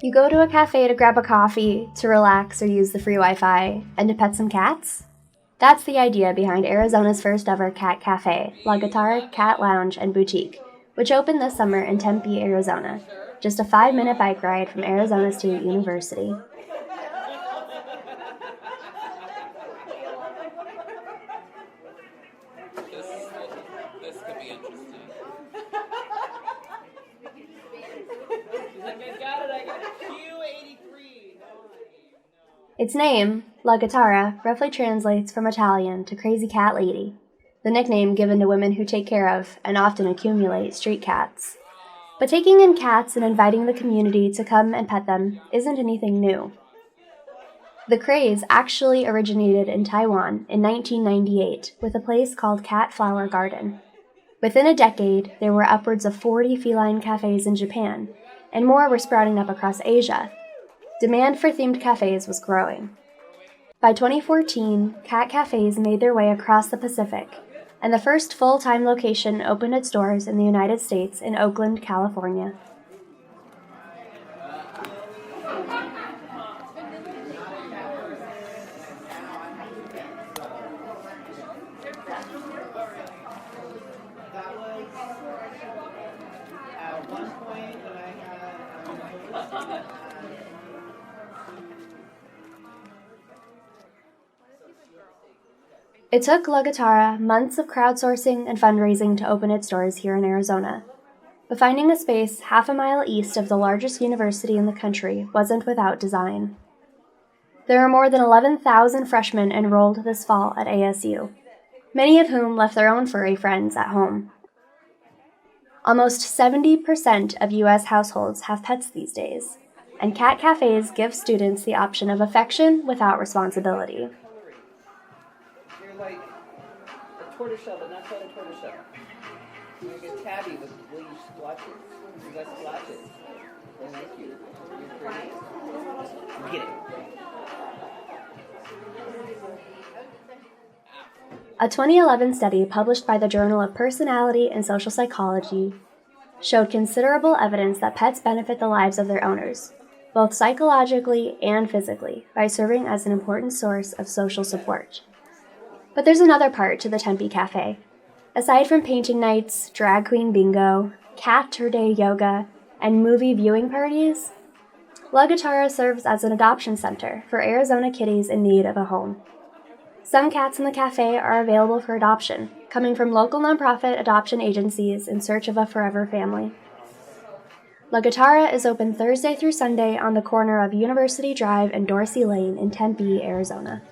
You go to a cafe to grab a coffee, to relax or use the free Wi-Fi, and to pet some cats? That's the idea behind Arizona's first ever cat cafe, La Gattara Cat Lounge and Boutique, which opened this summer in Tempe, Arizona, just a 5-minute bike ride from Arizona State University. This could be interesting. I got it, Q83. Its name, La Gattara, roughly translates from Italian to Crazy Cat Lady, the nickname given to women who take care of, and often accumulate, street cats. But taking in cats and inviting the community to come and pet them isn't anything new. The craze actually originated in Taiwan in 1998 with a place called Cat Flower Garden. Within a decade, there were upwards of 40 feline cafes in Japan, and more were sprouting up across Asia. Demand for themed cafes was growing. By 2014, cat cafes made their way across the Pacific, and the first full-time location opened its doors in the United States in Oakland, California. It took La Gattara months of crowdsourcing and fundraising to open its doors here in Arizona. But finding a space half a mile east of the largest university in the country wasn't without design. There are more than 11,000 freshmen enrolled this fall at ASU, many of whom left their own furry friends at home. Almost 70% of U.S. households have pets these days, and cat cafes give students the option of affection without responsibility. You're like a tortoiseshell, but not quite a tortoiseshell. You're like a tabby with leash splotches. You got splotches. They're nice cute. You're pretty. Get it. A 2011 study published by the Journal of Personality and Social Psychology showed considerable evidence that pets benefit the lives of their owners, both psychologically and physically, by serving as an important source of social support. But there's another part to the Tempe Cafe. Aside from painting nights, drag queen bingo, cat tour day yoga, and movie viewing parties, La Gattara serves as an adoption center for Arizona kitties in need of a home. Some cats in the cafe are available for adoption, coming from local nonprofit adoption agencies in search of a forever family. La Gattara is open Thursday through Sunday on the corner of University Drive and Dorsey Lane in Tempe, Arizona.